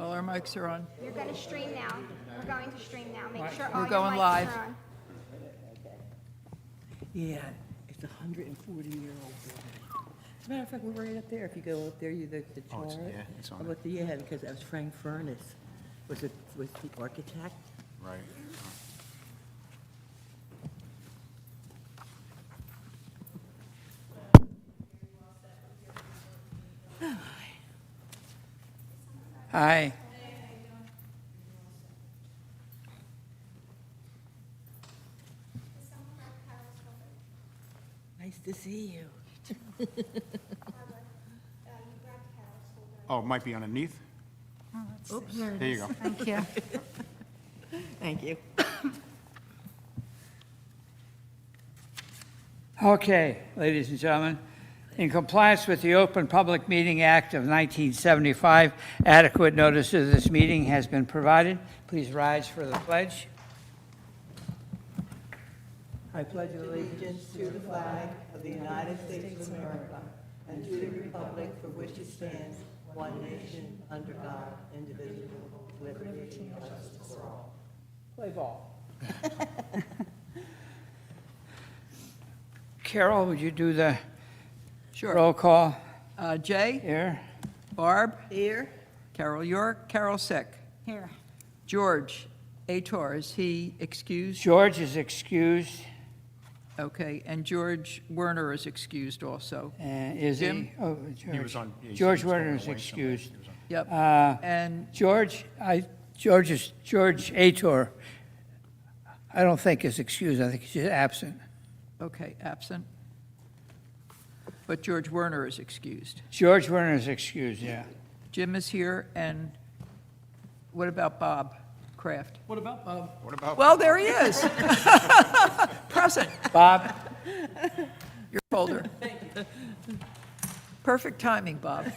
All our mics are on. You're going to stream now. We're going to stream now. Make sure We're all your going mics live. are on. Yeah, it's a 140-year-old building. As a matter of fact, we're right up there. If you go up there, the Oh, chart. yeah, it's on I looked, yeah, because that was Frank Furness, was the architect. Right. Hi. Nice to see you. Oh, it might be underneath? Oops. There you go. Thank you. Thank you. Okay, ladies and gentlemen, in compliance with the Open Public Meeting Act of 1975, adequate notice of this meeting has been provided. Please rise for the pledge. I pledge Allegiance to the flag of the United States of America and to the republic for which it stands, one nation, under God, indivisible, with liberty and justice for all. play ball. Carol, would you do the Sure. roll call Jay, here? Barb, Here? Carol York, Carol Sick. Here. George Ator, is he excused? George is excused. Okay, and George Werner is excused also. Is Jim? he? Oh, He was on. yeah, he George was going Werner is away somewhere. excused. He was on- Yep. Uh, And George Ator, I don't think is excused. I think he's just absent. okay, absent. But George Werner is excused. George Werner is excused, yeah. Jim is here, and what about Bob Kraft? What about? Well, there he is. Present. Bob? Your folder. Perfect timing, Bob.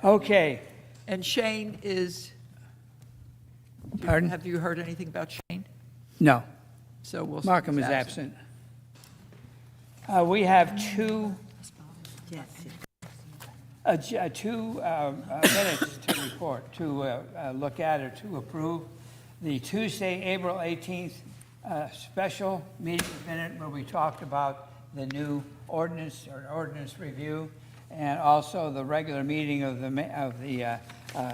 Okay. And Shane is, Pardon? have you heard anything about Shane? No. So we'll. Markham is absent. We have two Yes. minutes to report, to look at or to approve. The Tuesday, April 18th special meeting minute where we talked about the new ordinance or ordinance review, and also the regular meeting of the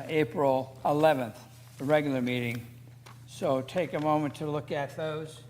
April 11th, the regular meeting. So take a moment to look at those.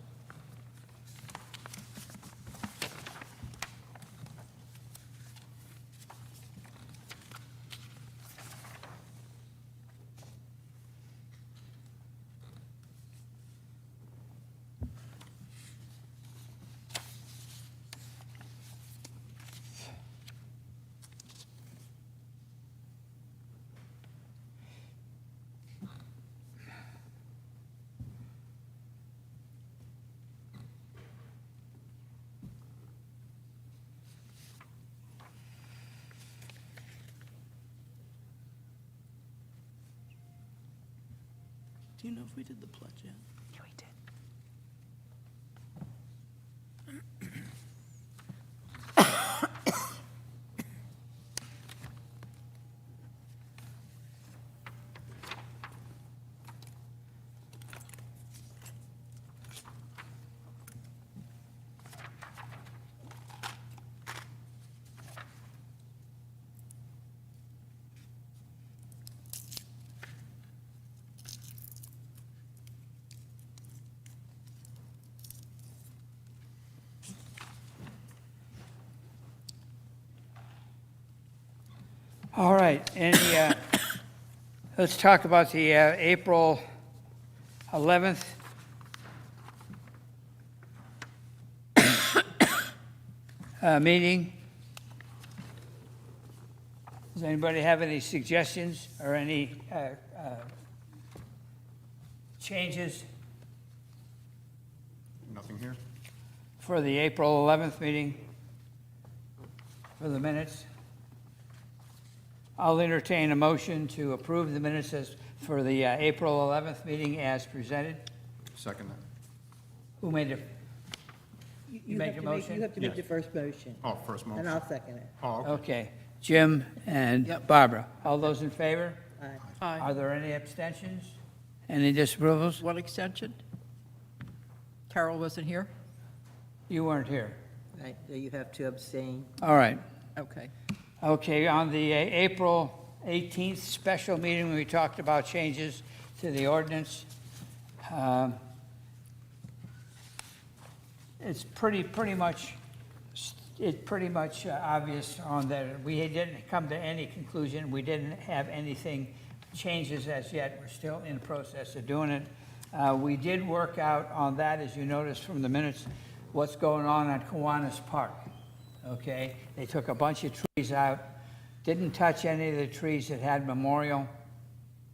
Do you know if we did the pledge yet? Yeah, we did. All right, let's talk about the April 11th. Meeting. Does anybody have any suggestions or any changes Nothing here? for the April 11th meeting? For the minutes? I'll entertain a motion to approve the minutes for the April 11th meeting as presented. Second that. Who made it? You make have a to make- motion? You have to make Yes. the first motion, Oh, first and motion. I'll second it. Oh, okay. Okay. Jim, and Yep. Barbara. All those in favor? Aye. Are there any abstentions? Any disapprovals? What extension? Carol wasn't here? You weren't here. Right, so you have to abstain. All right. Okay. Okay, on the April 18th special meeting, we talked about changes to the ordinance. It's pretty much obvious on that. We didn't come to any conclusion. We didn't have anything changes as yet. We're still in the process of doing it. We did work out on that, as you noticed from the minutes, what's going on at Kiwanis Park. Okay, they took a bunch of trees out, didn't touch any of the trees that had memorial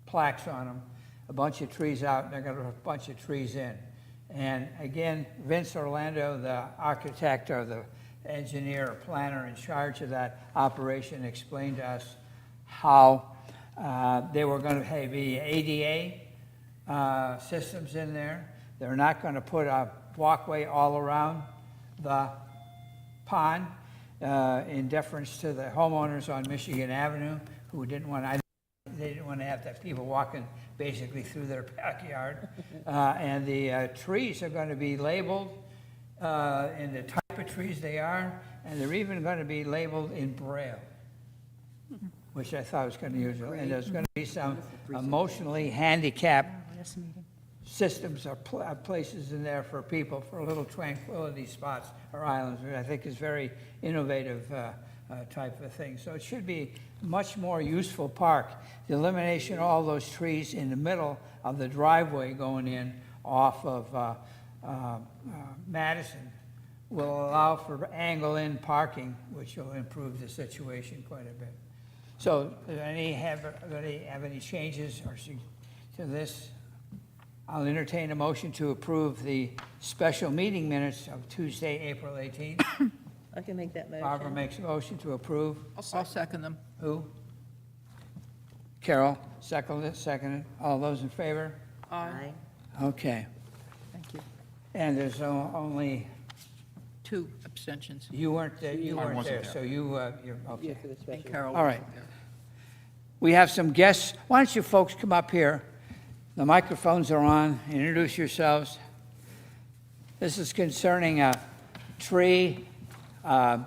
plaques on them. A bunch of trees out, and they're gonna put a bunch of trees in. And again, Vince Orlando, the architect or the engineer or planner in charge of that operation, explained to us how they were gonna have the ADA systems in there. They're not gonna put a walkway all around the pond in deference to the homeowners on Michigan Avenue who didn't want, they didn't want to have that people walking basically through their backyard. And the trees are going to be labeled in the type of trees they are, and they're even going to be labeled in Braille, which I thought was kind of unusual. And there's going to be some emotionally handicapped systems or places in there for people, for little tranquility spots or islands, which I think is very innovative type of thing. So it should be a much more useful park. The elimination of all those trees in the middle of the driveway going in off of Madison will allow for angle-in parking, which will improve the situation quite a bit. So, do any have any changes or to this? I'll entertain a motion to approve the special meeting minutes of Tuesday, April 18th. I can make that motion. Barbara makes a motion to approve. I'll second them. Who? Carol, seconded. All those in favor? Aye. Okay. Thank you. And there's only, 2 abstentions. you weren't there, I wasn't there. so you're, okay. Yeah, for the And special. Carol All right. wasn't there. We have some guests. Why don't you folks come up here? The microphones are on. Introduce yourselves. This is concerning a tree, pine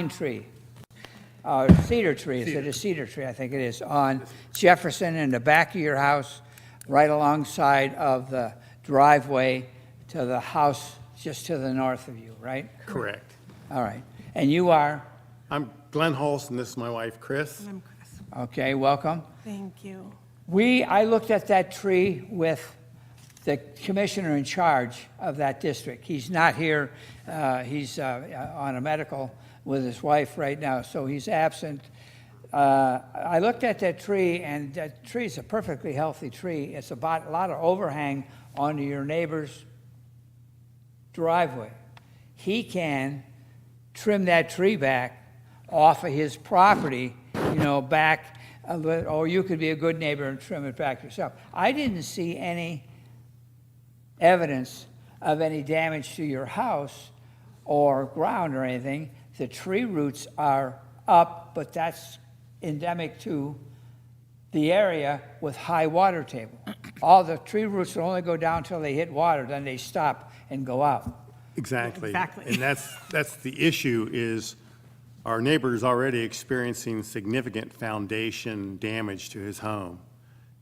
tree, cedar tree. Is it a cedar tree? I think it is, on Jefferson in the back of your house, right alongside of the driveway to the house just to the north of you, right? Correct. All right. And you are? I'm Glenn Hulse, and this is my wife, Chris. I'm Chris. Okay, welcome. Thank you. I looked at that tree with the commissioner in charge of that district. He's not here. He's on a medical with his wife right now, so he's absent. I looked at that tree, and that tree is a perfectly healthy tree. It's about a lot of overhang onto your neighbor's driveway. He can trim that tree back off of his property, back a little, or you could be a good neighbor and trim it back yourself. I didn't see any evidence of any damage to your house or ground or anything. The tree roots are up, but that's endemic to the area with high water table. All the tree roots will only go down till they hit water, then they stop and go out. Exactly. Exactly. And that's the issue is our neighbor is already experiencing significant foundation damage to his home.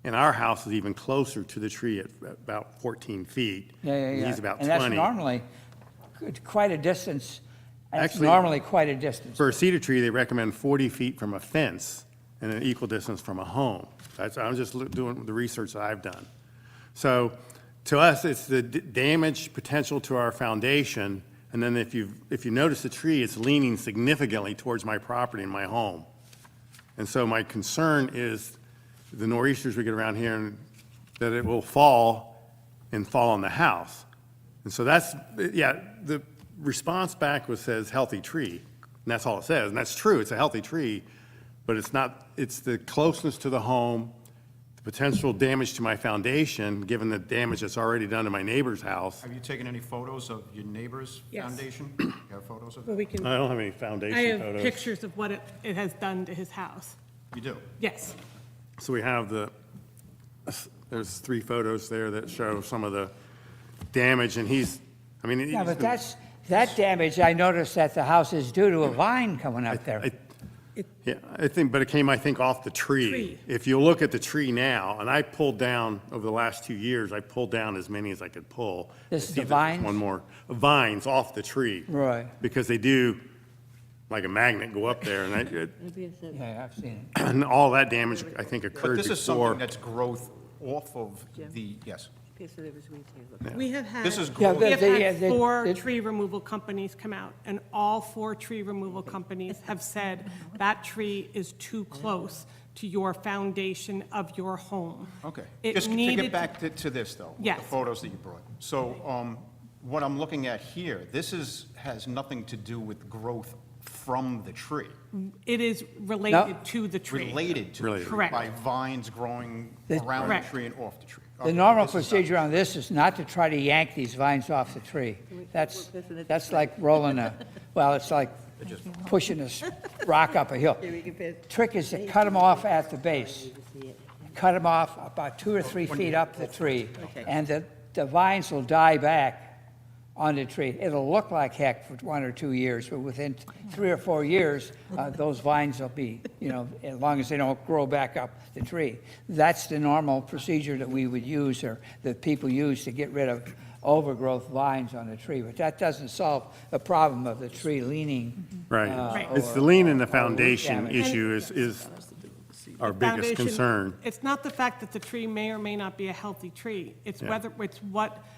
And our house is even closer to the tree at about 14 feet. Yeah. And he's about 20. And that's normally quite a distance. That's Actually- normally quite a distance. For a cedar tree, they recommend 40 feet from a fence and an equal distance from a home. I'm just doing the research that I've done. So to us, it's the damage potential to our foundation. And then if you notice the tree, it's leaning significantly towards my property and my home. And so my concern is the nor'easters we get around here, and that it will fall on the house. And so the response back says healthy tree, and that's all it says. And that's true, it's a healthy tree, but it's not, it's the closeness to the home the potential damage to my foundation, given the damage that's already done to my neighbor's house. Have you taken any photos of your neighbor's Yes. foundation? You have photos of Well, it? we can, I don't have any I foundation have photos. pictures of what it has done to his house. You do? Yes. So we have there's 3 photos there that show some of the damage, and Yeah, but that damage, I noticed that the house is due to a vine coming up there. Yeah, but it came, I think, off the tree. Tree. If you look at the tree now, and I pulled down, over the last 2 years, I pulled down as many as I could pull. This I is see the that there's vines? One more, vines off the tree. Right. Because they do, like a magnet, go up there, and Yeah, I've seen it. and all that damage, I think, But occurred this is before. something that's growth off of the, yes. We have had. This is Yeah, growth. We have the- had the- 4 the- tree removal companies come out, and all 4 tree removal companies have said that tree is too close to your foundation of your home. Okay. It Just to needed get back to this, though. with Yes. The photos that you brought. So what I'm looking at here, has nothing to do with growth from the tree. It is related to the tree. Related to the Related. tree. Correct. By vines growing The- around the Correct. tree and off the tree. The Okay, normal this is not- procedure on this is not to try to yank these vines off the tree. That's like rolling it's like pushing a rock up a hill. Trick is to cut them off at the base. Cut them off about 2 or 3 feet up the tree, and the vines will die back on the tree. It'll look like heck for 1 or 2 years, but within 3 or 4 years, those vines will be, as long as they don't grow back up the tree. That's the normal procedure that we would use, or that people use to get rid of overgrowth vines on the tree. But that doesn't solve the problem of the tree leaning. Right. Right. It's the lean in the foundation damage. issue is our biggest Foundation- concern. It's not the fact that the tree may or may not be a healthy tree. It's Yeah. whether,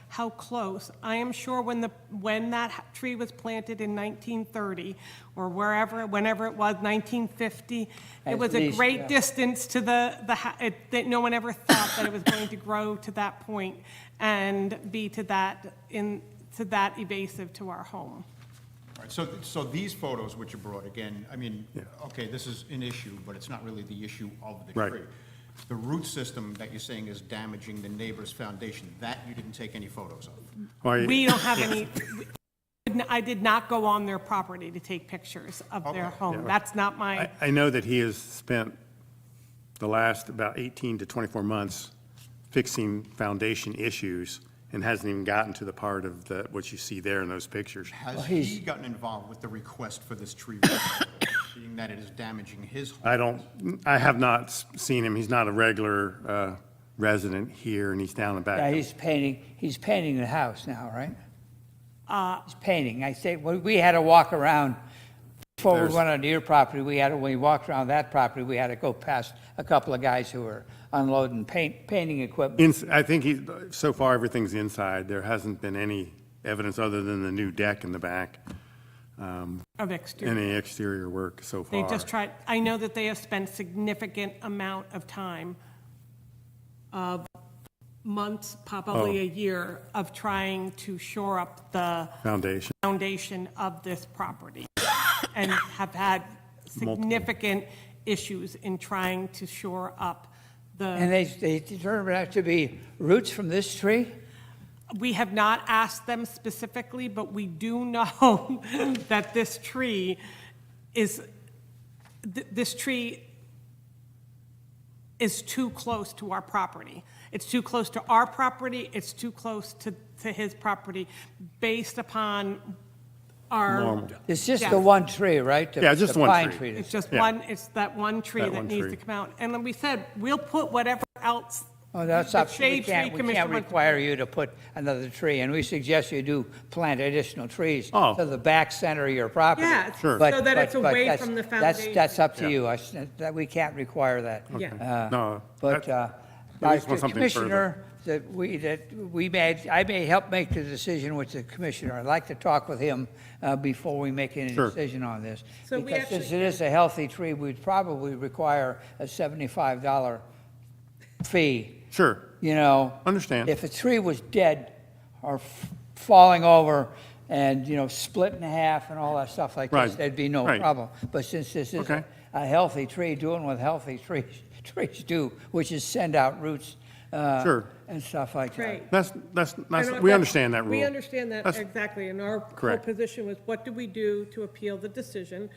how close. I am sure when that tree was planted in 1930, or whenever it was, 1950, it At was a least, great yeah. distance to that no one ever thought that it was going to grow to that point and be to that evasive to our home. All right, so these photos which you brought, again, I mean, okay, this is an issue, but it's not really the issue of the Right. tree. The root system that you're saying is damaging the neighbor's foundation, that you didn't take any photos of? Why- We don't have any, I did not go on their property to take pictures of their Okay. home. That's not my, I know that he has spent the last about 18 to 24 months fixing foundation issues and hasn't even gotten to the part of what you see there in those pictures. Has he's- he gotten involved with the request for this tree, being that it is damaging his home? I have not seen him. He's not a regular resident here, and he's down the back. Yeah, he's painting the house now, right? He's painting. I say, we had to walk around, before we There's- went onto your property, when we walked around that property, we had to go past a couple of guys who were unloading painting equipment. I think so far, everything's inside. There hasn't been any evidence other than the new deck in the back, of exterior. any exterior work so They far. just tried, I know that they have spent significant amount of time, months, probably Oh. a year, of trying to shore up the Foundation. foundation of this property, and have had significant issues in trying to shore up And the, they determined that to be roots from this tree? we have not asked them specifically, but we do know that this tree is too close to our property. It's too close to our property, it's too close to his property, based upon our. Normal. It's just Yeah. the one tree, right? Yeah, just the one pine tree. It's just Yeah. it's that one tree That that one needs tree. to come out. And then we said, we'll put whatever else. Oh, that's the up, we Shade Tree can't Commission wants to require you to put another tree, and we suggest you do plant additional trees Oh. to the back center of your property. Yeah, Sure. so that it's but away that's- from the That's foundation. up to you, that we can't require that. Yeah. No. But, that- I just want the something further. Commissioner, I may help make the decision with the commissioner. I'd like to talk with him before we make any Sure. decision on this. So we Because since actually- it is a healthy tree, we'd probably require a $75 fee. Sure. Understand. If a tree was dead or falling over and, split in half and all that stuff like this, Right. there'd be no Right. problem. But since this is Okay. a healthy tree, doing with healthy trees do, which is send out roots. Sure. And stuff like that. Right. That's, And we understand that rule. We understand that, That's- exactly, and our whole Correct. position was, what do we do to appeal the decision?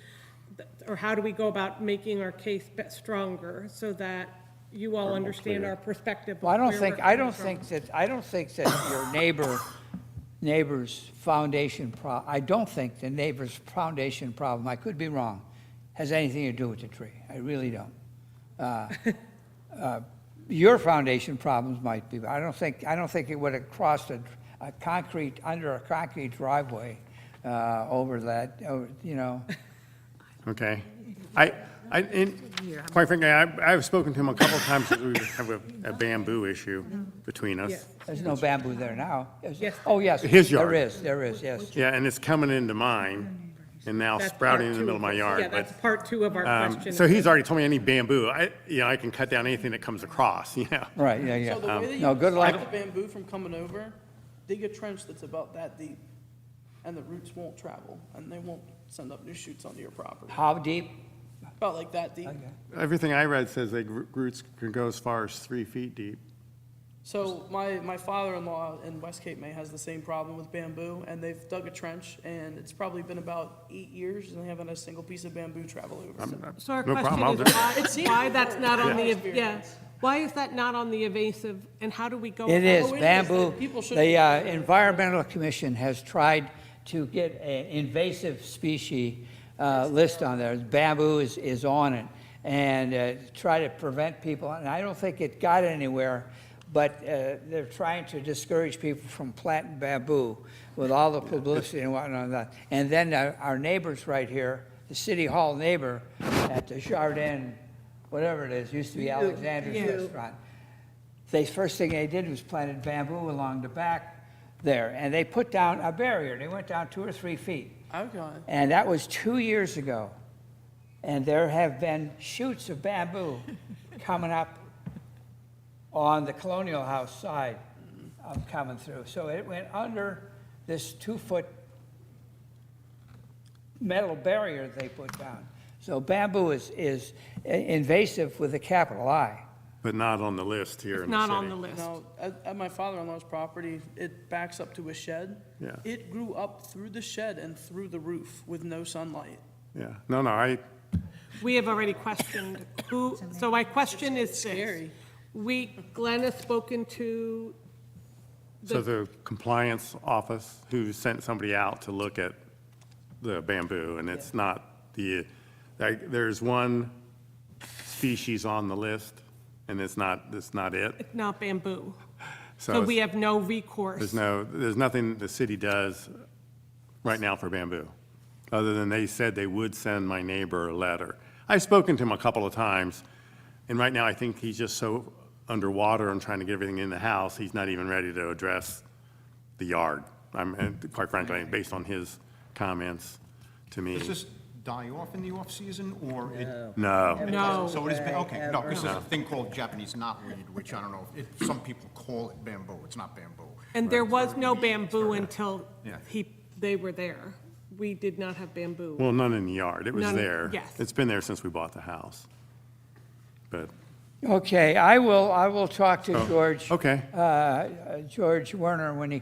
Or how do we go about making our case stronger, so that you all understand clear. our perspective of Well, I where don't think, we're I coming don't from. think that your neighbor's foundation I don't think the neighbor's foundation problem, I could be wrong, has anything to do with the tree. I really don't. Your foundation problems might be, but I don't think it would have crossed under a concrete driveway, over that, you know. Okay. Quite frankly, I've spoken to him a couple of times, because we have a bamboo issue between us. Yes. There's no bamboo there now. is there? Yes. Oh, yes. His yard. There is, yes. Yeah, and it's coming into mine, and now That's sprouting in part the middle of my two. yard. Yeah, but, that's part two of our question. So he's already told me I need bamboo. I can cut down anything that comes across, Right, yeah, So the yeah. way that No, you good stop luck. the bamboo from coming over, dig a trench that's about that deep, and the roots won't travel, and they won't send up new shoots onto your property. How deep? About like that deep. Everything I read says that roots can go as far as 3 feet deep. So my father-in-law in West Cape May has the same problem with bamboo, and they've dug a trench, and it's probably been about 8 years, and they haven't had a single piece of bamboo travel over. So our No problem, I'll question do is, why that's not on the, Yeah. why is that not on the evasive, and how do we go? It is Oh, it is. bamboo. People should- The Environmental Commission has tried to get an invasive species list on there. Bamboo is on it, and try to prevent people, and I don't think it got anywhere, but they're trying to discourage people from planting bamboo with all the publicity and whatnot. And then our neighbors right here, the City Hall neighbor at the Jardin, whatever it is, used to be Alexander's Yeah. Restaurant. The first thing they did was planted bamboo along the back there, and they put down a barrier. They went down 2 or 3 feet. Okay. And that was 2 years ago. And there have been shoots of bamboo coming up on the Colonial House side of coming through. So it went under this 2-foot metal barrier they put down. So bamboo is invasive with a capital I. But not on the list here in the Not city. on the list. Now, at my father-in-law's property, it backs up to a shed. Yeah. It grew up through the shed and through the roof with no sunlight. Yeah, no, We have already questioned who, so my question is this. Scary. Glenn has spoken to, so the compliance office who sent somebody out to look at the bamboo, and it's not there's one species on the list, and it's not it. it's not bamboo. So So we it's- have no recourse. there's nothing the city does right now for bamboo, other than they said they would send my neighbor a letter. I've spoken to him a couple of times, and right now I think he's just so underwater and trying to get everything in the house, he's not even ready to address the yard. And quite frankly, based on his comments to me. Does this die off in the off-season, or it? No, No. So it is, okay, no, because there's a thing called Japanese knotweed, which I don't know, some people call it bamboo, it's not bamboo. And there was no bamboo until Yeah. they were there. We did not have bamboo. well, none in the yard, it was None- there. yes. It's been there since we bought the house. But, Okay, I will talk to George. okay. George Werner when he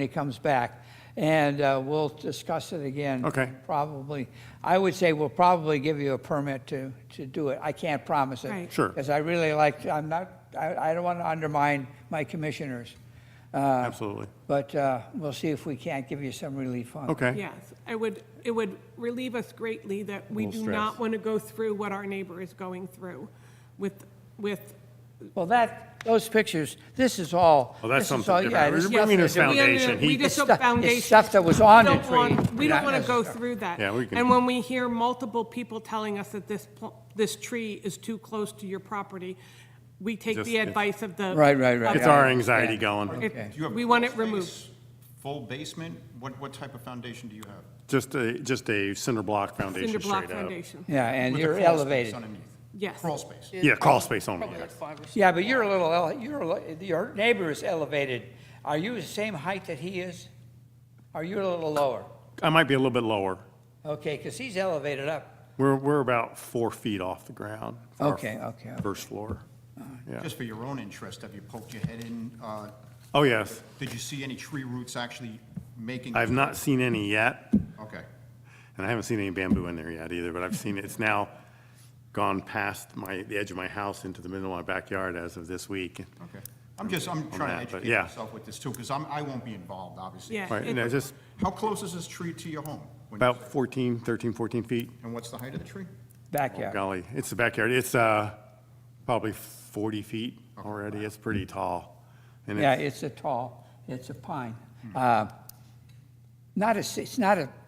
comes back, and we'll discuss it again. Okay. Probably, I would say we'll probably give you a permit to do it. I can't promise it. Right. Sure. Because I really like, I don't want to undermine my commissioners, Absolutely. but we'll see if we can't give you some relief on it. Okay. Yes, it would relieve us greatly that we Little do not stress. want to go through what our neighbor is going through with, Well, those pictures, this is all. Well, that's this is something all- yeah, different. there's I mean, nothing it's to do- foundation. We He- just It's took stuff- it's foundation. stuff that was on the We don't want- tree, We don't not want to go necessarily. through that. Yeah, we can- And when we hear multiple people telling us that this tree is too close to your property, we take Just- the advice of the. Right. It's our anxiety going. It- Okay. Do you have We want it crawl removed. space, full basement? What type of foundation do you have? Just a cinder block foundation Cinder block straight up. foundation, Yeah, and With a you're crawl space elevated. underneath? yes. Crawl space? Yeah, crawl space only. Probably like 5 or 6. Yeah, but your neighbor is elevated. Are you the same height that he is? Are you a little lower? I might be a little bit lower. Okay, because he's elevated up We're about 4 feet off the ground. our Okay, okay. First floor. Yeah. Just for your own interest, have you poked your head in? Oh, yes. Did you see any tree roots actually making? I've not seen any yet, Okay. and I haven't seen any bamboo in there yet either, but I've seen it's now gone past the edge of my house into the middle of my backyard as of this week. Okay. I'm trying to that, but educate yeah. myself with this too, because I won't be involved, obviously. Yeah. Right, and It- it's just How close is this tree to your home? about 13, 14 feet. And what's the height of the tree? Oh, Backyard. golly, it's the backyard. It's probably 40 feet already. It's pretty tall. And Yeah, it's, it's a pine.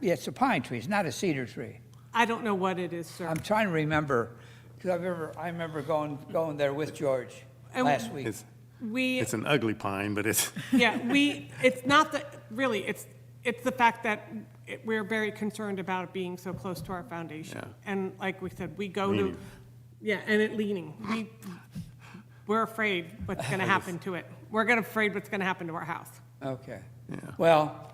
It's a pine tree, it's not a cedar tree. I don't know what it is, sir. I'm trying to remember, because I remember going there with George And last week. We, it's an ugly pine, but it's, yeah, it's not that, really, it's the fact that we're very concerned about it being so close to our foundation. Yeah. And like we said, we go to, Leaning. yeah, and it leaning. We're afraid what's going to happen to it. We're afraid what's going to happen to our house. Okay. Yeah. Well,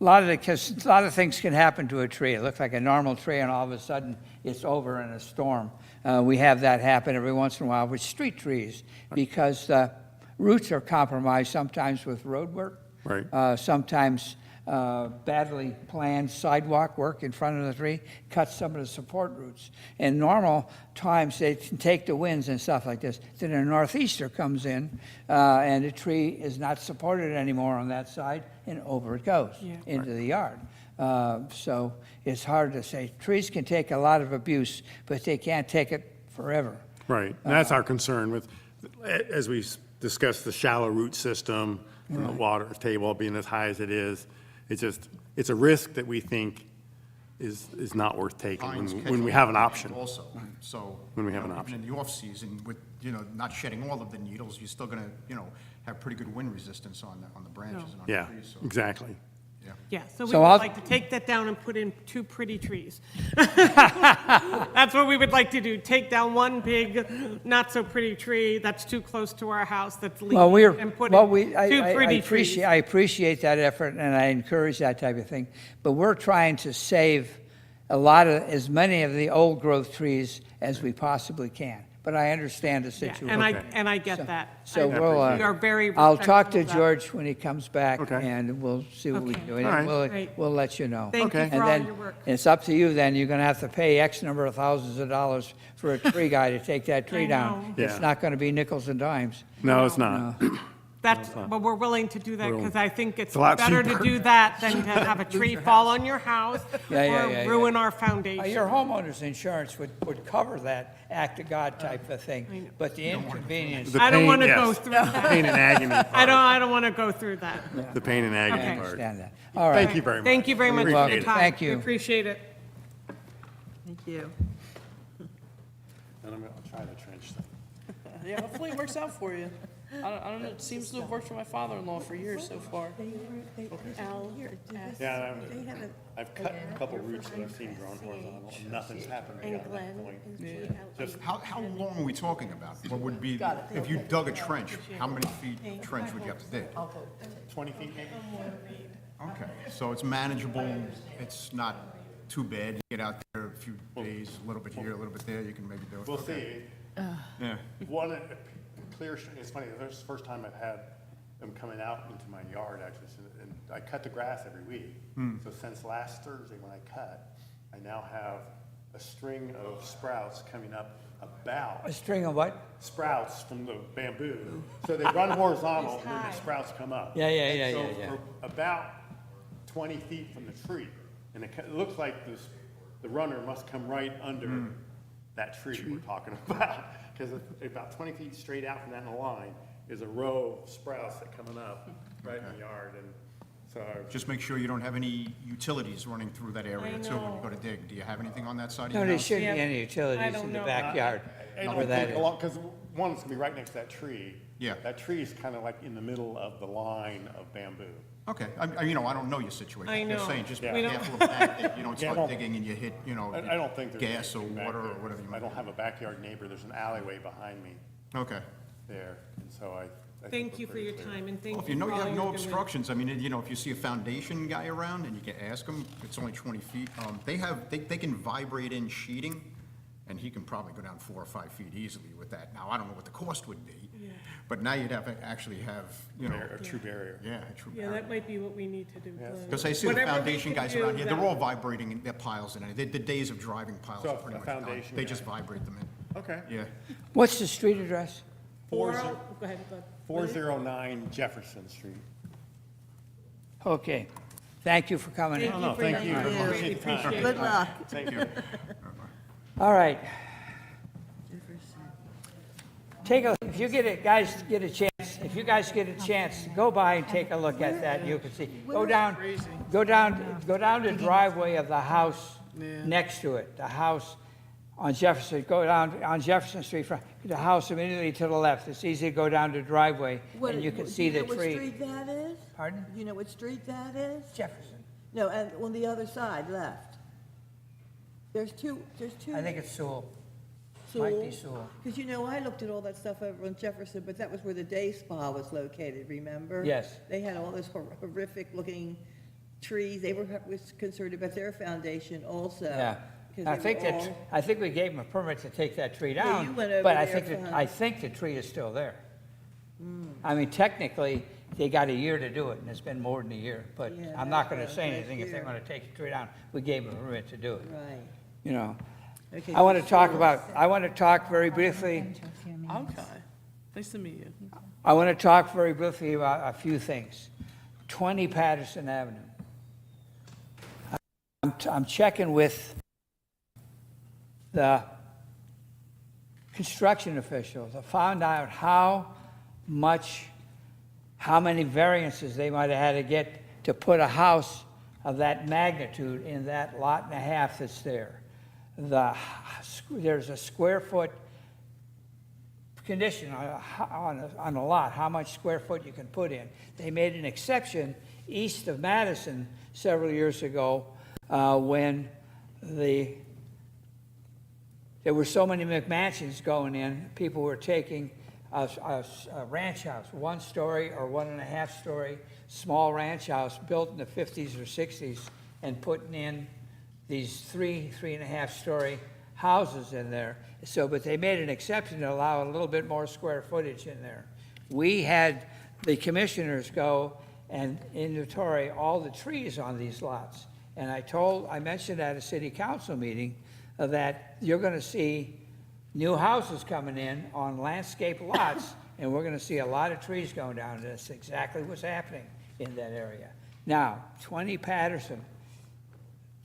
a lot of things can happen to a tree. It looks like a normal tree, and all of a sudden, it's over in a storm. We have that happen every once in a while with street trees, because roots are compromised sometimes with road work. Right. Sometimes badly planned sidewalk work in front of the tree cuts some of the support roots. In normal times, they can take the winds and stuff like this. Then a northeaster comes in, and the tree is not supported anymore on that side, and over it goes Yeah. into the yard. So it's hard to say. Trees can take a lot of abuse, but they can't take it forever. right. And that's our concern with, as we discussed, the shallow root system and the water table being as high as it is. It's a risk that we think is not worth taking Pines catch when we a have an lot of option. rain Also, so. When we have you an know, option. Even in the off-season, with, not shedding all of the needles, you're still gonna, have pretty good wind resistance on the branches and on the Yeah, trees, so. exactly. Yeah, so we So would I'll- like to take that down and put in 2 pretty trees. That's what we would like to do, take down one big, not-so-pretty tree that's too close to our house, that's Well, leaning, and put in 2 pretty trees. I appreciate that effort, and I encourage that type of thing. But we're trying to save as many of the old-growth trees as we possibly can. But I understand the Yeah, situation. and I get that. So I- we'll, We are very I'll talk respectful to of that. George when he comes back, Okay. and we'll see what we can do. Okay. And All right. we'll- Great. We'll let you know. Thank you Okay. for And all then your work. it's up to you then. You're going to have to pay X number of thousands of dollars for a tree guy to take that tree I down. know. It's Yeah. not going to be nickels and dimes. No, it's not. That's, but we're willing to do that because I think it's a lot better to cheaper. do that than to have a tree fall on your house Yeah. or ruin our Your foundation. homeowner's insurance would cover that act of God type of I thing, know. but the inconvenience, The I don't pain- want to yes. go through that. Pain and agony I part. don't want to go through that. The pain and I agony Okay. part. understand that. All right. Thank you very much. Thank you very much for welcome. your time. Thank you. We appreciate it. Thank you. And I'll try the trench thing. Yeah, hopefully it works out for you. I don't know, it seems to have worked for my father-in-law for years so far. Yeah, I've cut a couple roots that I've seen growing horizontal, and nothing's happened beyond that point. Just, how long are we talking about? What would be, if you dug a trench, how many feet trench would you have to dig? 20 feet maybe? Okay, so it's manageable, it's not too bad, you get out there a few days, a little bit here, a little bit there, you can maybe do it. We'll Okay. see. Yeah, One, clear, it's funny, this is the first time I've had them coming out into my yard, actually, and I cut the grass every week. So since last Thursday when I cut, I now have a string of sprouts coming up about, A string of what? sprouts from the bamboo. So they run horizontal, and then the sprouts come up. Yeah. So for about 20 feet from the tree, and it looks like the runner must come right under that tree we're talking about, because about 20 feet straight out from that line is a row of sprouts that coming up right in the yard, and so. just make sure you don't have any utilities running through that area I too when you know. go to dig. Do you have anything on that side of No, your there house? shouldn't Yeah, be any I utilities don't in the know. backyard. I where don't that think, is. because one is gonna be right next to that tree. Yeah. That tree is kind of like in the middle of the line of bamboo. Okay, I don't know your situation. I I'm know. just saying, just be We don't- careful of that, that you don't Yeah, I start don't- digging and you hit, I don't think there's. gas or anything back water or there. whatever you I might. don't have a backyard neighbor, there's an alleyway behind me Okay, there, and so Thank you for your time, and thank Well, if you you know for you all have your no good work. obstructions, I mean, you know, if you see a foundation guy around and you can ask him, it's only 20 feet. They can vibrate in sheeting, and he can probably go down 4 or 5 feet easily with that. Now, I don't know what the cost would be, but now you'd have to actually have, you know, A true barrier. yeah, a true Yeah, that might be what we need to do. because I see the Whatever we foundation can guys do around here, they're that- all vibrating in their piles, and the days of driving piles So are a pretty much done. foundation They guy. just vibrate them in, Okay. yeah. What's the street address? Go ahead, go ahead. 409 Jefferson Street. Okay. Thank you for coming in. No, thank you. Thank you. Appreciate the time. Good luck. Thank you. All right. If you get it, guys get a chance, if you guys get a chance, go by and take a look at that, you can see. Go down the driveway of the house next to it, the house on Jefferson, go down on Jefferson Street, the house immediately to the left. It's easy to go down the driveway and you can see the Do you know tree. what street that is? Pardon? Do you know what street that is? Jefferson. No, and on the other side, left. There's two. I think it's Sewell. Might be Sewell. Because, you know, I looked at all that stuff over on Jefferson, but that was where the day spa was located, remember? Yes. They had all those horrific-looking trees. They was concerned about their foundation also. Yeah. because I they think were that, all- I think we gave them a permit to take that tree Yeah, you down, went over but I there think, for- I think the tree is still there. Hmm. I mean, technically, they got a year to do it, and it's been more than a year, but Yeah, I'm not gonna that's say last anything if they're year. gonna take the tree down. We gave them a permit to do it, Right. you know. Okay, I wanna so talk Sewell. about, I wanna talk very briefly, Okay. Nice to meet you. I wanna talk very briefly about a few things. 20 Patterson Avenue. I'm checking with the construction officials. I found out how many variances they might have had to get to put a house of that magnitude in that lot and a half that's there. There's a square foot condition on a lot, how much square foot you can put in. They made an exception east of Madison several years ago when there were so many McMansions going in, people were taking a ranch house, 1 story or 1.5 story, small ranch house built in the 50s or 60s, and putting in these 3.5 story houses in there. So, but they made an exception to allow a little bit more square footage in there. We had the commissioners go and inventory all the trees on these lots. And I mentioned at a city council meeting that you're gonna see new houses coming in on landscape lots, and we're gonna see a lot of trees going down. That's exactly what's happening in that area. Now, 20 Patterson,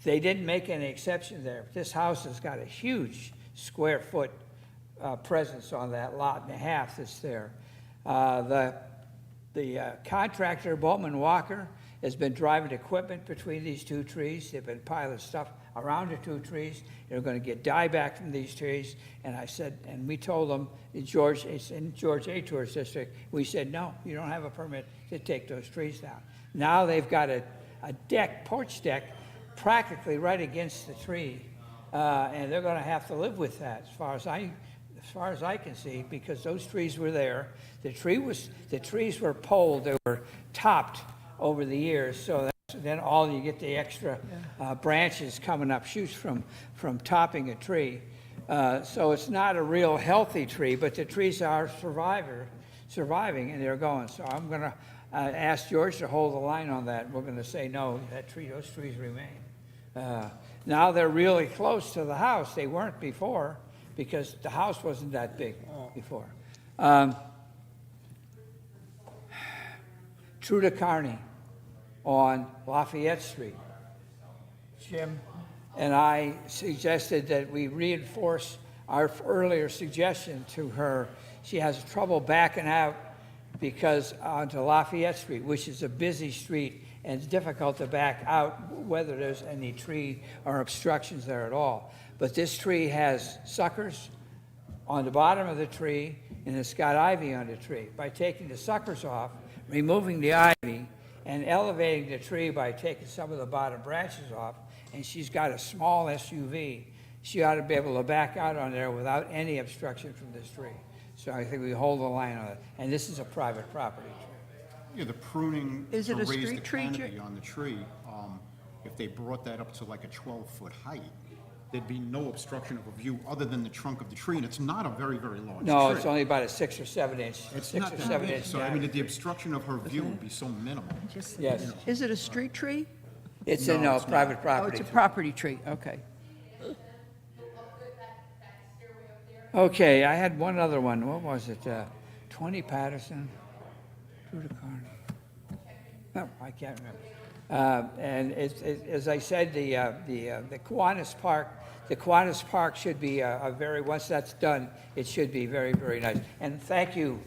they didn't make any exception there. This house has got a huge square foot presence on that lot and a half that's there. The contractor, Bowman Walker, has been driving equipment between these 2 trees. They've been piling stuff around the 2 trees. They're going to get dieback from these trees. And I said, and we told them, it's in George A. Tourist District, we said, no, you don't have a permit to take those trees down. Now they've got a porch deck, practically right against the tree. And they're going to have to live with that, as far as I can see, because those trees were there. The trees were polled, they were topped over the years, so then you get the extra branches coming up, shoots from topping a tree. So it's not a real healthy tree, but the trees are surviving, and they're going. So I'm going to ask George to hold the line on that. We're going to say, no, those trees remain. Now they're really close to the house. They weren't before, because the house wasn't that big before. Truda Carney on Lafayette Street. Jim and I suggested that we reinforce our earlier suggestion to her. She has trouble backing out because onto Lafayette Street, which is a busy street, and it's difficult to back out whether there's any tree or obstructions there at all. But this tree has suckers on the bottom of the tree, and it's got ivy on the tree. By taking the suckers off, removing the ivy, and elevating the tree by taking some of the bottom branches off, and she's got a small SUV, she ought to be able to back out on there without any obstruction from this tree. So I think we hold the line on it. And this is a private property tree. Yeah, the pruning Is to it a raise the street tree, canopy Jay? on the tree, if they brought that up to like a 12-foot height, there'd be no obstruction of a view other than the trunk of the tree, and it's not a very, very large tree. No, it's only about a 6 or 7 inch, It's 6 not or that 7 big, inch so I mean, diameter. the obstruction of her view would be so minimal. Yes, Is it a street tree? it's a, No, no, it's not. private Oh, property. it's a property tree, okay. Okay, I had one other one. What was it? 20 Patterson, through the corner. No, I can't remember. And as I said, the Kiwanis Park should be a very, once that's done, it should be very, very nice. And thank you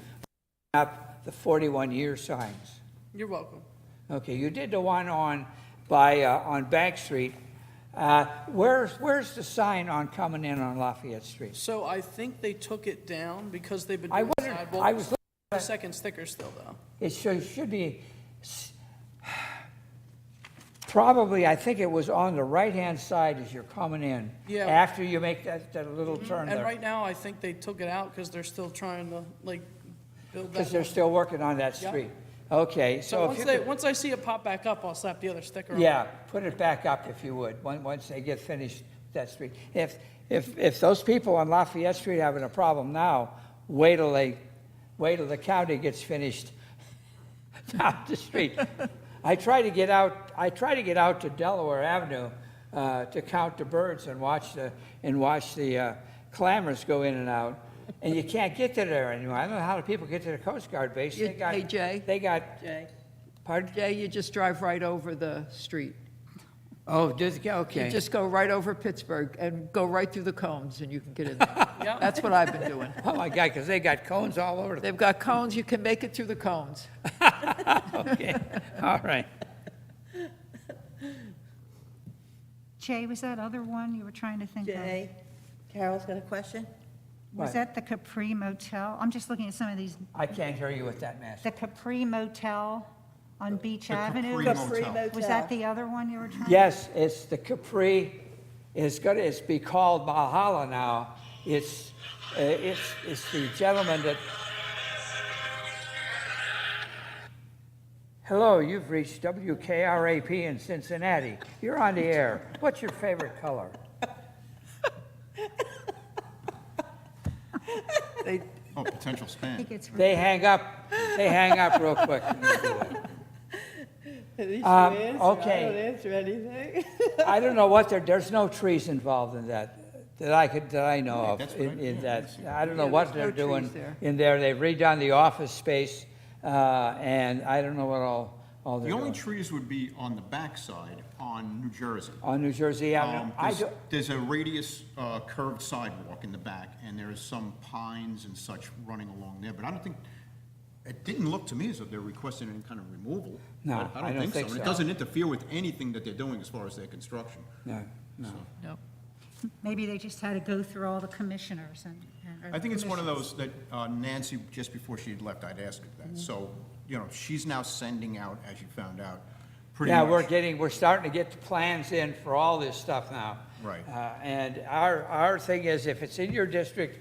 for up the 41-year signs. You're welcome. Okay, you did the one on Bank Street. Where's the sign on coming in on Lafayette Street? So I think they took it down because they've been I doing wondered, sidewalks. I was, The second sticker still, though. it should be, probably, I think it was on the right-hand side as you're coming in. Yeah. After you make that little turn And there. right now, I think they took it out because they're still trying to, like, build Because that. they're one. still working on that Yeah. street. Okay, So so once if they, you could, once I see it pop back up, I'll slap the other sticker on. yeah, put it back up if you would, once they get finished that street. If those people on Lafayette Street having a problem now, wait till the county gets finished down the street. I try to get out to Delaware Avenue to count the birds and watch the clammers go in and out. And you can't get to there anymore. I don't know how the people get to the Coast Guard base. You- hey, Jay? They got, Jay? pardon? Jay, you just drive right over the street. Oh, just, You okay. just go right over Pittsburgh and go right through the cones and you can get in there. Yeah. That's what I've been doing. Oh, my God, because they got cones all over the They've got cones, you can make it through the cones. Okay, all right. Jay, was that other one you were trying to think of? Jay, Carol's got a question? Was What? that the Capri Motel? I'm just looking at some of these, I can't hear you with that mask. the Capri Motel on Beach The Avenue? Capri Motel. Was that the other one you were trying? Yes, it's the Capri, it's be called Valhalla now. It's the gentleman that. Hello, you've reached WKRAP in Cincinnati. You're on the air. What's your favorite color? They, Oh, potential I spam. think it's, They hang up real quick. when you do that. Okay. answer anything. I don't know what there's no trees involved in that I know of That's in right. in Yeah, that. I see. I don't know Yeah, what there's they're no doing trees there. in there. They've redone the office space, and I don't know what all they're The only doing. trees would be on the backside on New Jersey. On New Jersey Avenue. There's a radius curved sidewalk in the back, and there's some pines and such running along there, but I don't think, it didn't look to me as though they're requesting any kind of removal. No, I don't think so. And so. it doesn't interfere with anything that they're doing as far as their construction. No, no. no. maybe they just had to go through all the commissioners and. or I think it's one of commissions. those that Nancy, just before she had left, I'd asked her that. So, you know, she's now sending out, as you found out, pretty Yeah, much. we're starting to get the plans in for all this stuff now. Right. And our thing is, if it's in your district,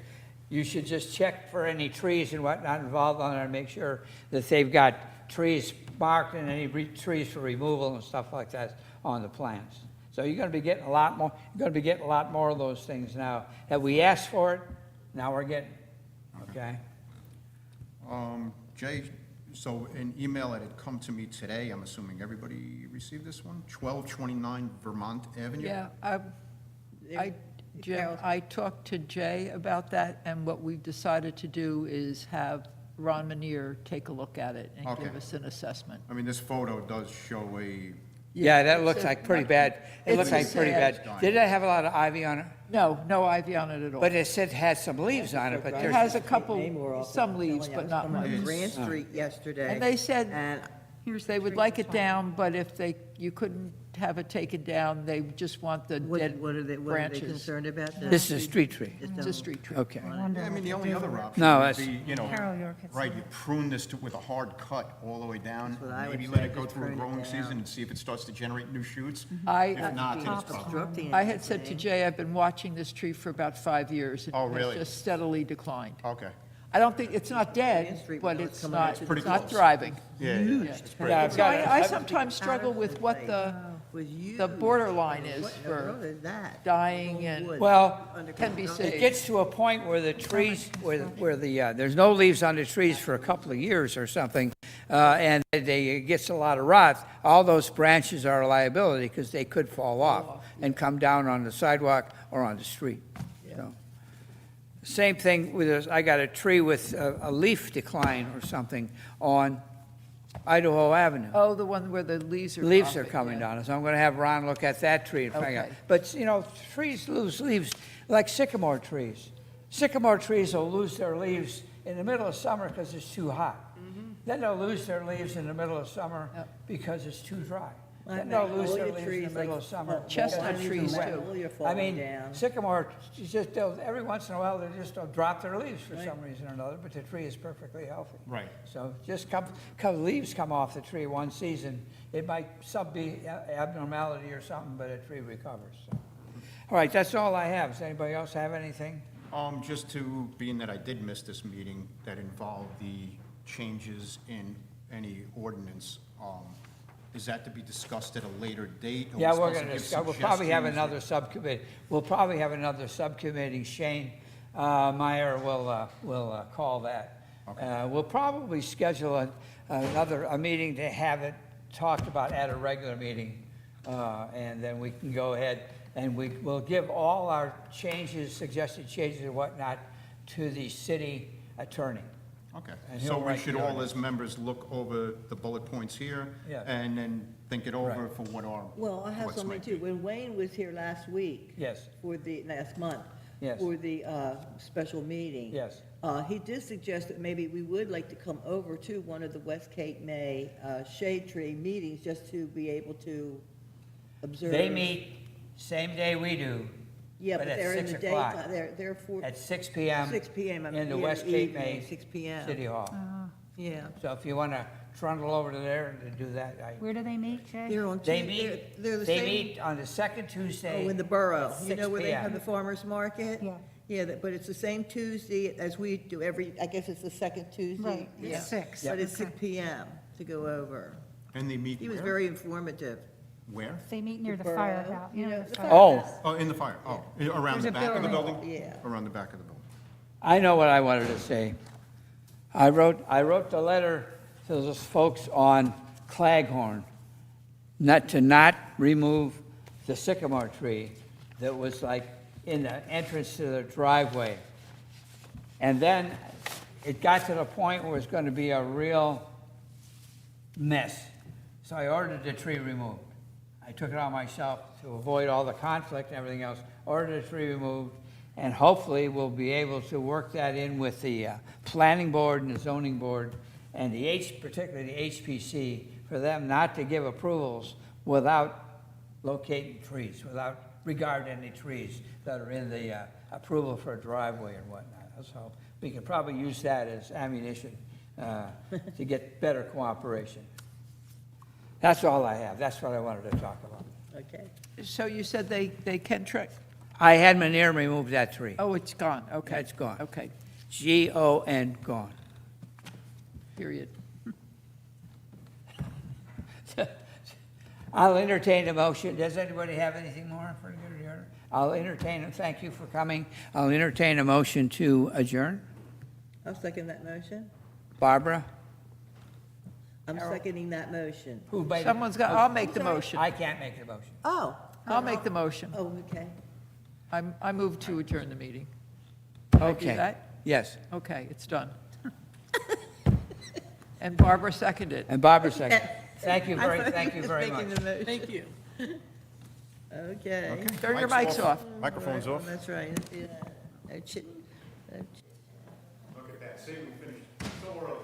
you should just check for any trees and whatnot involved on it and make sure that they've got trees marked and any trees for removal and stuff like that on the plans. So you're gonna be getting a lot more of those things now. Have we asked for it? Now we're getting, okay? Jay, so an email that had come to me today, I'm assuming everybody received this one? 1229 Vermont Avenue? Yeah, Jim, I talked to Jay about that, and what we've decided to do is have Ron Manier take a look at it and give Okay. us an assessment. I mean, this photo does show a, Yeah, that it's looks a- like pretty bad. It it's looks a like pretty sad- bad. Did it have a lot of ivy on it? No ivy on it at all. But it said had some leaves on it, but It there's. has a couple, some leaves, but not much. On Grand Street yesterday. And they said And they would like it down, but if you couldn't have it taken down, they just want the dead what are they branches. concerned about? This is a street tree. It's a street tree. Okay. I wonder yeah, I mean, what the to only do other with it. option No, would that's- be, you know, Carol York had right, said you prune this with a hard cut all the way down. what I would Maybe say, let it go just through a prune it growing down. season and see if it starts to generate new shoots. I- If not, then it's probably. Obstructing I had said to anything. Jay, I've been watching this tree for about 5 years. and Oh, really? It's just steadily declined. Okay. I don't think, it's not Main dead, Street but was it's coming not, into the it's not close. thriving. Yeah, Yeah, I've So got I a- sometimes struggle with what the borderline is What in the for world is that? dying and Wood. Well, can be it saved. gets to a point where the trees, where the, there's no leaves on the trees for a couple of years or something, and it gets a lot of rot. All those branches are a liability because they could fall off and come down on the sidewalk or on the street. So, same thing with, I got a tree with a leaf decline or something on Idaho Avenue. Oh, the one where the leaves are Leaves are dropping, coming yeah. down, so I'm gonna have Ron look at that tree and find out. Okay. But, you know, trees lose leaves, like sycamore trees. Sycamore trees will lose their leaves in the middle of summer because it's too hot. Then they'll lose their leaves in the middle of summer Yep. because it's too dry. Like Then they'll lose their magnolia leaves in trees, the middle like, of summer. Chestnut because it's trees, too wet. too. Magnolia I falling mean, down. sycamore, every once in a while, they just don't drop their leaves for some reason or another, but the tree is perfectly healthy. Right. So just leaves come off the tree one season, it might be abnormality or something, but a tree recovers. So. All right, that's all I have. Does anybody else have anything? Just to, being that I did miss this meeting that involved the changes in any ordinance, is that to be discussed at a later date? Are we Yeah, we're supposed to going to give discuss, we'll probably have suggestions? another subcommittee. We'll probably have another subcommittee. Shane Meyer will call that. We'll probably schedule a meeting to have it talked about at a regular meeting. And then we can go ahead and we'll give all our changes, suggested changes and whatnot to the city attorney. Okay, And so he'll we write should the all, ordinance. as members, look over the bullet points here? Yeah. And then think it over Right. for what our Well, I have thoughts something might too. be. When Wayne was here last week. Yes. Last month. Yes. For the special meeting. Yes. He did suggest that maybe we would like to come over to one of the West Cape May shade tree meetings just to be able to observe. They meet same day we do, Yeah, but but at they're in 6 the o'clock. daytime, they're for. at 6 PM. 6 p.m. In the yeah, West Cape evening, May 6 p.m. City Hall. Yeah. So if you want to trundle over to there and do that, Where do they meet, Jay? They're on. they Tu- meet, they're the they same. meet on the second Tuesday. Oh, in the borough. at You 6 know where they PM. have the farmer's market? Yeah. Yeah, but it's the same Tuesday as we do I guess it's the second Tuesday. Right, it's Yeah. 6. But it's Okay. 6 p.m. to go over. And they meet He was where? very informative. Where? They meet near the Borough, firehouse, you know, the Oh, Oh, in the fire, oh, around There's the a back of the building. building? Yeah. Around the back of the building. I know what I wanted to say. I wrote the letter to those folks on Claghorn, not to remove the sycamore tree that was like in the entrance to the driveway. And then it got to the point where it was going to be a real mess. So I ordered the tree removed. I took it on myself to avoid all the conflict and everything else, ordered the tree removed, and hopefully we'll be able to work that in with the planning board and the zoning board and particularly the HPC, for them not to give approvals without locating trees, without regard any trees that are in the approval for a driveway and whatnot. So we can probably use that as ammunition to get better cooperation. That's all I have. That's what I wanted to talk about. Okay. So you said they can track, I had Manir remove that tree. oh, it's gone, okay. It's gone. Okay, Gone, gone. period. I'll entertain a motion. Does anybody have anything more for your adjourn? I'll entertain, thank you for coming. I'll entertain a motion to adjourn. I'll second that motion. Barbara? I'm seconding that motion. Who made it? Someone's got, I'll make the motion. I can't make the motion. Oh. I'll make the motion. Oh, okay. I move to adjourn the meeting. I do Okay. that? Yes, Okay, it's done. And Barbara seconded. and Barbara second. Thank you I very, thought thank he you was very making much. the motion. Thank you. Okay. Turn your mics off. Microphone's off. That's right. Yeah. No chit- no chit- Look at that, see, we finished so early.